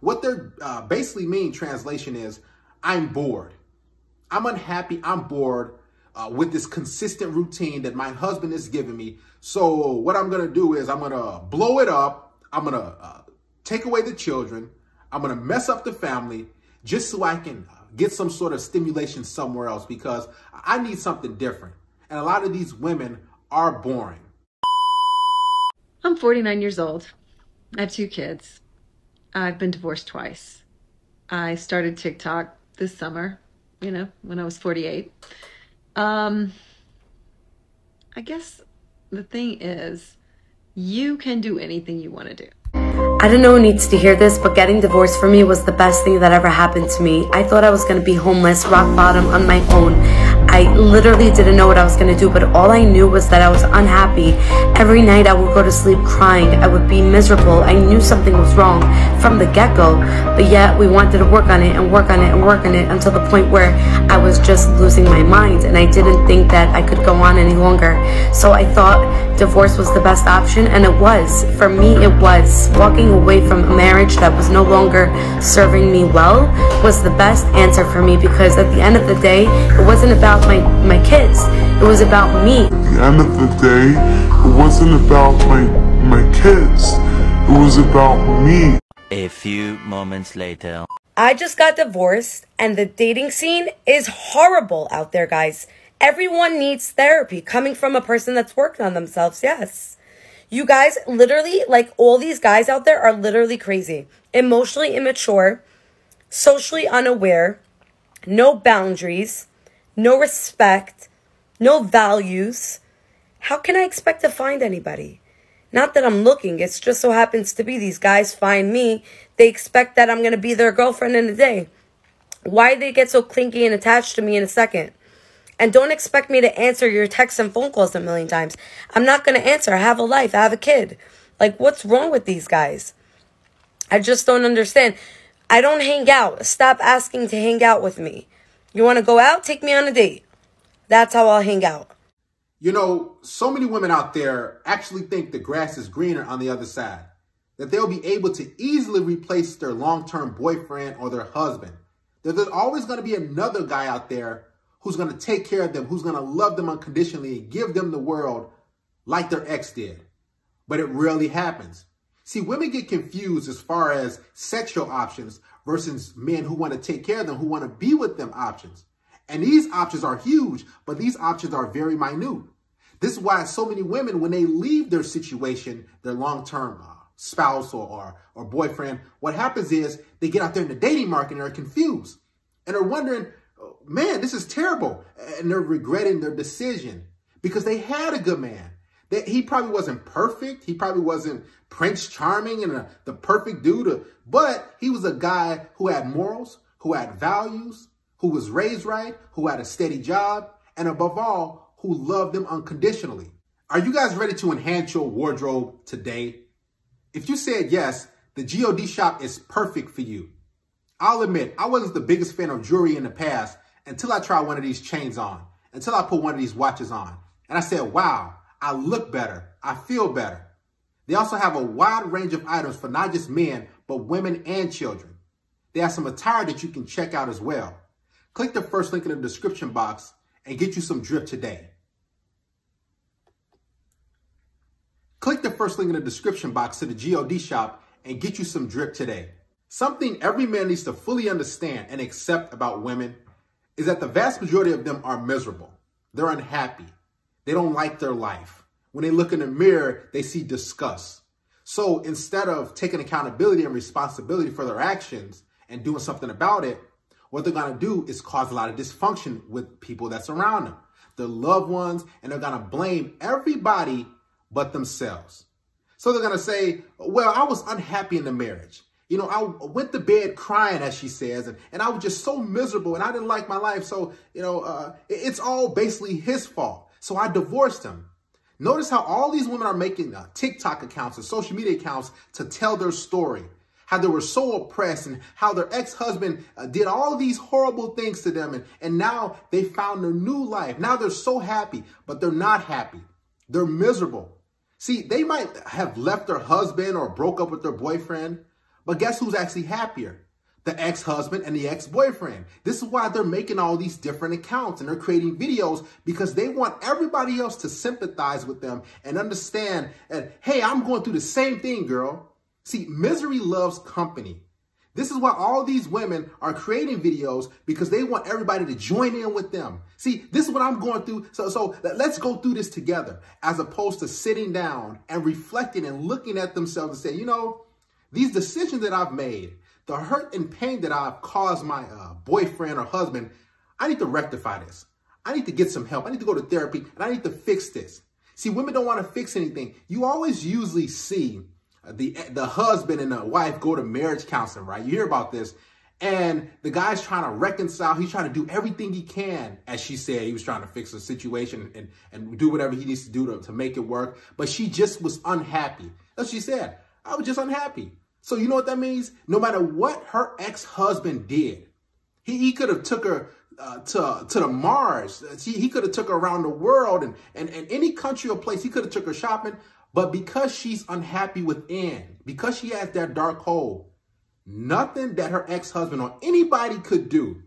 What they're basically mean translation is, I'm bored. I'm unhappy, I'm bored with this consistent routine that my husband is giving me. So what I'm gonna do is I'm gonna blow it up. I'm gonna take away the children. I'm gonna mess up the family just so I can get some sort of stimulation somewhere else because I need something different. And a lot of these women are boring. I'm 49 years old. I have 2 kids. I've been divorced twice. I started TikTok this summer, you know, when I was 48. I guess the thing is, you can do anything you want to do. I don't know who needs to hear this, but getting divorced for me was the best thing that ever happened to me. I thought I was going to be homeless, rock bottom, on my own. I literally didn't know what I was going to do, but all I knew was that I was unhappy. Every night I would go to sleep crying. I would be miserable. I knew something was wrong from the get-go, but yet we wanted to work on it and work on it and work on it until the point where I was just losing my mind, and I didn't think that I could go on any longer. So I thought divorce was the best option, and it was. For me, it was. Walking away from a marriage that was no longer serving me well was the best answer for me, because at the end of the day, it wasn't about my kids. It was about me. At the end of the day, it wasn't about my kids. It was about me. A few moments later. I just got divorced, and the dating scene is horrible out there, guys. Everyone needs therapy coming from a person that's worked on themselves, yes. You guys literally, like all these guys out there are literally crazy. Emotionally immature, socially unaware, no boundaries, no respect, no values. How can I expect to find anybody? Not that I'm looking, it just so happens to be these guys find me. They expect that I'm going to be their girlfriend in a day. Why do they get so clingy and attached to me in a second? And don't expect me to answer your texts and phone calls a million times. I'm not going to answer. I have a life. I have a kid. Like, what's wrong with these guys? I just don't understand. I don't hang out. Stop asking to hang out with me. You want to go out? Take me on a date. That's how I'll hang out. You know, so many women out there actually think the grass is greener on the other side, that they'll be able to easily replace their long-term boyfriend or their husband, that there's always going to be another guy out there who's going to take care of them, who's going to love them unconditionally and give them the world like their ex did. But it rarely happens. See, women get confused as far as sexual options versus men who want to take care of them, who want to be with them options. And these options are huge, but these options are very minute. This is why so many women, when they leave their situation, their long-term spouse or boyfriend, what happens is they get out there in the dating market and are confused. And they're wondering, man, this is terrible. And they're regretting their decision because they had a good man. He probably wasn't perfect. He probably wasn't Prince Charming and the perfect dude, but he was a guy who had morals, who had values, who was raised right, who had a steady job, and above all, who loved them unconditionally. Are you guys ready to enhance your wardrobe today? If you said yes, the GOD shop is perfect for you. I'll admit, I wasn't the biggest fan of jewelry in the past until I tried one of these chains on, until I put one of these watches on. And I said, wow, I look better. I feel better. They also have a wide range of items for not just men, but women and children. They have some attire that you can check out as well. Click the first link in the description box and get you some drip today. Click the first link in the description box to the GOD shop and get you some drip today. Something every man needs to fully understand and accept about women is that the vast majority of them are miserable. They're unhappy. They don't like their life. When they look in the mirror, they see disgust. So instead of taking accountability and responsibility for their actions and doing something about it, what they're going to do is cause a lot of dysfunction with people that's around them, their loved ones, and they're going to blame everybody but themselves. So they're going to say, well, I was unhappy in the marriage. You know, I went to bed crying, as she says, and I was just so miserable and I didn't like my life. So, you know, it's all basically his fault. So I divorced him. Notice how all these women are making TikTok accounts and social media accounts to tell their story, how they were so oppressed and how their ex-husband did all these horrible things to them. And now they found their new life. Now they're so happy, but they're not happy. They're miserable. See, they might have left their husband or broke up with their boyfriend, But guess who's actually happier? The ex-husband and the ex-boyfriend. This is why they're making all these different accounts and they're creating videos, because they want everybody else to sympathize with them and understand that, hey, I'm going through the same thing, girl. See, misery loves company. This is why all these women are creating videos, because they want everybody to join in with them. See, this is what I'm going through. So let's go through this together, as opposed to sitting down and reflecting and looking at themselves and say, you know, these decisions that I've made, the hurt and pain that I've caused my boyfriend or husband, I need to rectify this. I need to get some help. I need to go to therapy and I need to fix this. See, women don't want to fix anything. You always usually see the husband and the wife go to marriage counseling, right? You hear about this. And the guy's trying to reconcile. He's trying to do everything he can. As she said, he was trying to fix the situation and do whatever he needs to do to make it work. But she just was unhappy. That's what she said. I was just unhappy. So you know what that means? No matter what her ex-husband did, he could have took her to the Mars. He could have took her around the world and any country or place. He could have took her shopping. But because she's unhappy within, because she has that dark hole, nothing that her ex-husband or anybody could do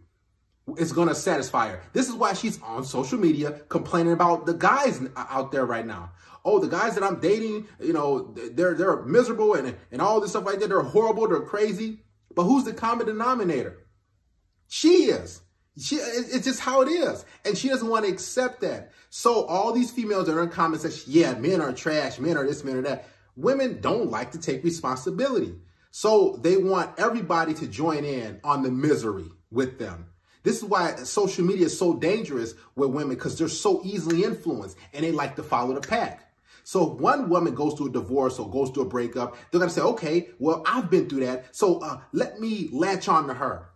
is going to satisfy her. This is why she's on social media complaining about the guys out there right now. Oh, the guys that I'm dating, you know, they're miserable and all this stuff like that. They're horrible. They're crazy. But who's the common denominator? She is. It's just how it is. And she doesn't want to accept that. So all these females that are in comment section, yeah, men are trash, men are this, men are that. Women don't like to take responsibility. So they want everybody to join in on the misery with them. This is why social media is so dangerous with women, because they're so easily influenced and they like to follow the pack. So if one woman goes through a divorce or goes through a breakup, they're going to say, okay, well, I've been through that. So let me latch on to her.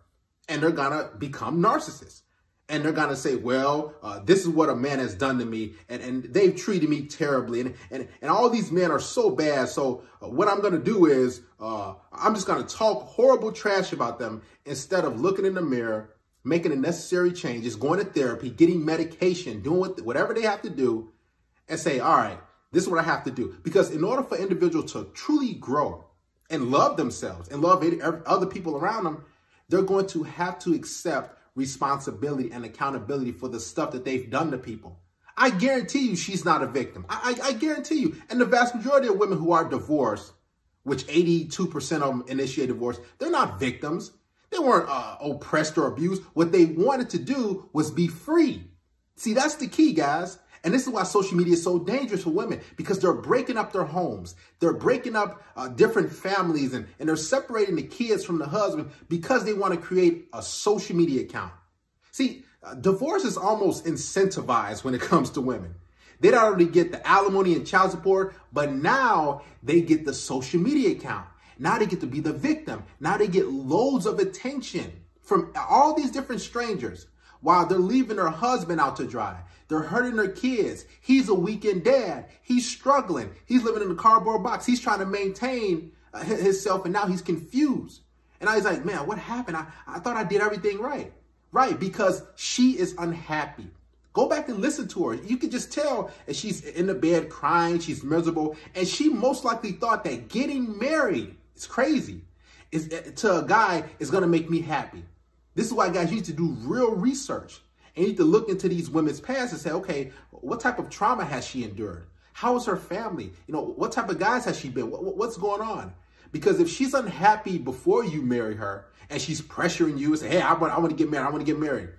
And they're going to become narcissists. And they're going to say, well, this is what a man has done to me. And they've treated me terribly. And all these men are so bad. So what I'm going to do is I'm just going to talk horrible trash about them instead of looking in the mirror, making the necessary changes, going to therapy, getting medication, doing whatever they have to do, and say, all right, this is what I have to do. Because in order for individuals to truly grow and love themselves and love other people around them, they're going to have to accept responsibility and accountability for the stuff that they've done to people. I guarantee you she's not a victim. I guarantee you. And the vast majority of women who are divorced, which 82% of them initiate divorce, they're not victims. They weren't oppressed or abused. What they wanted to do was be free. See, that's the key, guys. And this is why social media is so dangerous for women, because they're breaking up their homes. They're breaking up different families and they're separating the kids from the husband because they want to create a social media account. See, divorce is almost incentivized when it comes to women. They'd already get the alimony and child support, but now they get the social media account. Now they get to be the victim. Now they get loads of attention from all these different strangers while they're leaving their husband out to dry. They're hurting their kids. He's a weekend dad. He's struggling. He's living in a cardboard box. He's trying to maintain himself, and now he's confused. And I was like, man, what happened? I thought I did everything right. Right, because she is unhappy. Go back and listen to her. You can just tell that she's in the bed crying. She's miserable. And she most likely thought that getting married, it's crazy, to a guy is going to make me happy. This is why, guys, you need to do real research. And you need to look into these women's past and say, okay, what type of trauma has she endured? How is her family? You know, what type of guys has she been? What's going on? Because if she's unhappy before you marry her and she's pressuring you and say, hey, I want to get married. I want to get married.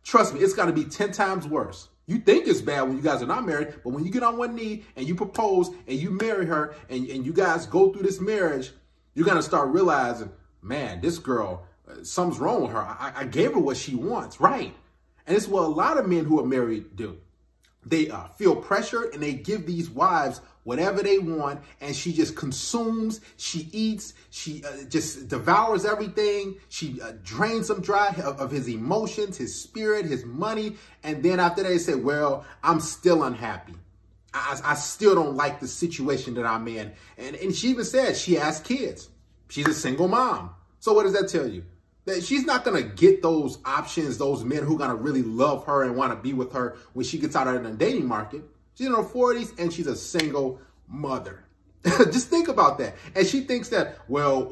Trust me, it's got to be 10 times worse. You think it's bad when you guys are not married, but when you get on one knee and you propose and you marry her and you guys go through this marriage, you're going to start realizing, man, this girl, something's wrong with her. I gave her what she wants, right? And it's what a lot of men who are married do. They feel pressured and they give these wives whatever they want, and she just consumes, she eats, she just devours everything. She drains him dry of his emotions, his spirit, his money. And then after that, they say, well, I'm still unhappy. I still don't like the situation that I'm in. And she even said she has kids. She's a single mom. So what does that tell you? That she's not going to get those options, those men who are going to really love her and want to be with her when she gets out of the dating market. She's in her 40s and she's a single mother. Just think about that. And she thinks that, well,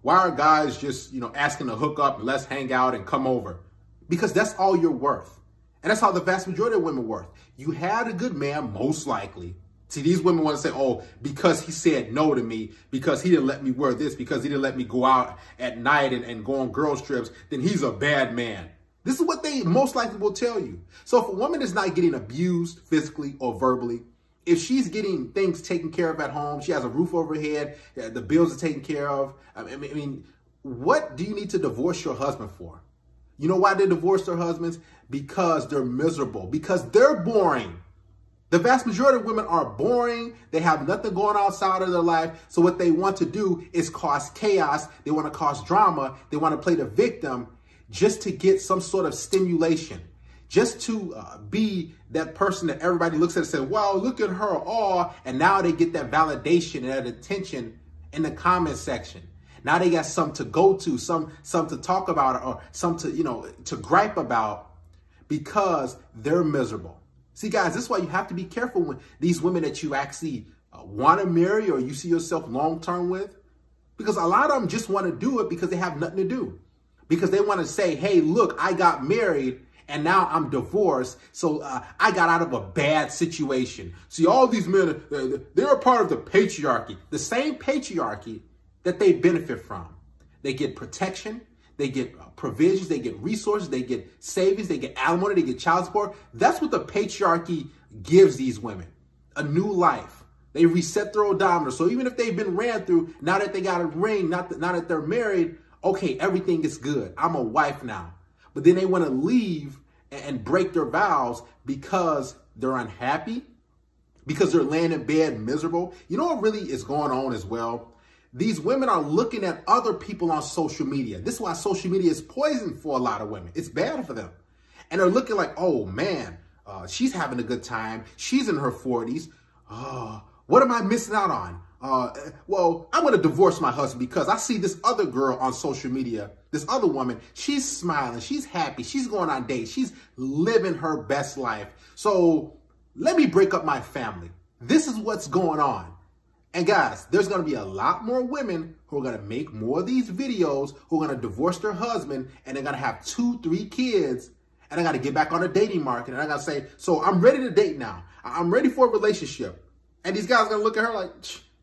why are guys just, asking to hook up and let's hang out and come over? Because that's all you're worth. And that's how the vast majority of women worth. You had a good man, most likely. See, these women want to say, oh, because he said no to me, because he didn't let me wear this, because he didn't let me go out at night and go on girls trips, then he's a bad man. This is what they most likely will tell you. So if a woman is not getting abused physically or verbally, if she's getting things taken care of at home, she has a roof over her head, the bills are taken care of. I mean, what do you need to divorce your husband for? You know why they divorce their husbands? Because they're miserable, because they're boring. The vast majority of women are boring. They have nothing going outside of their life. So what they want to do is cause chaos. They want to cause drama. They want to play the victim just to get some sort of stimulation, just to be that person that everybody looks at and says, wow, look at her, oh, and now they get that validation and that attention in the comment section. Now they got something to go to, some to talk about, or some to, to gripe about, because they're miserable. See, guys, this is why you have to be careful when these women that you actually want to marry or you see yourself long-term with, because a lot of them just want to do it because they have nothing to do, because they want to say, hey, look, I got married and now I'm divorced, so I got out of a bad situation. See, all these men, they're a part of the patriarchy, the same patriarchy that they benefit from. They get protection, they get provisions, they get resources, they get savings, they get alimony, they get child support. That's what the patriarchy gives these women, a new life. They reset their odometer. So even if they've been ran through, now that they got a ring, now that they're married, okay, everything is good. I'm a wife now. But then they want to leave and break their vows because they're unhappy, because they're laying in bed miserable. You know what really is going on as well? These women are looking at other people on social media. This is why social media is poison for a lot of women. It's bad for them. And they're looking like, oh man, she's having a good time. She's in her 40s. What am I missing out on? Well, I'm going to divorce my husband because I see this other girl on social media, this other woman, she's smiling, she's happy, she's going on dates, she's living her best life. So let me break up my family. This is what's going on. And guys, there's going to be a lot more women who are going to make more of these videos, who are going to divorce their husband, and they're going to have 2, 3 kids, and I got to get back on the dating market. And I got to say, so I'm ready to date now. I'm ready for a relationship. And these guys are going to look at her like,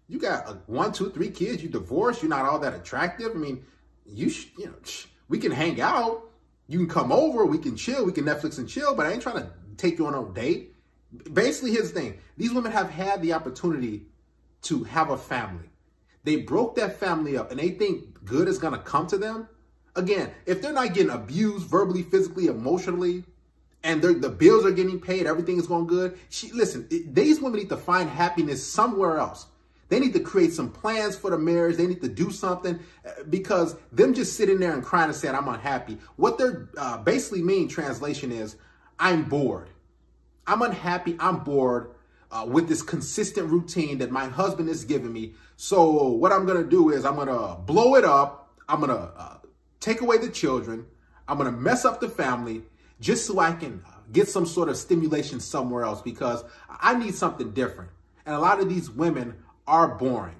you got 1, 2, 3 kids, you divorced, you're not all that attractive. I mean, we can hang out. You can come over, we can chill, we can Netflix and chill, but I ain't trying to take you on a date. Basically, here's the thing. These women have had the opportunity to have a family. They broke that family up and they think good is going to come to them. Again, if they're not getting abused verbally, physically, emotionally, and the bills are getting paid, everything is going good. Listen, these women need to find happiness somewhere else. They need to create some plans for the marriage. They need to do something, because them just sitting there and crying and saying, I'm unhappy. What they're basically mean translation is, I'm bored. I'm unhappy. I'm bored. With this consistent routine that my husband is giving me. So what I'm going to do is I'm going to blow it up. I'm going to take away the children. I'm going to mess up the family just so I can get some sort of stimulation somewhere else, because I need something different. And a lot of these women are boring.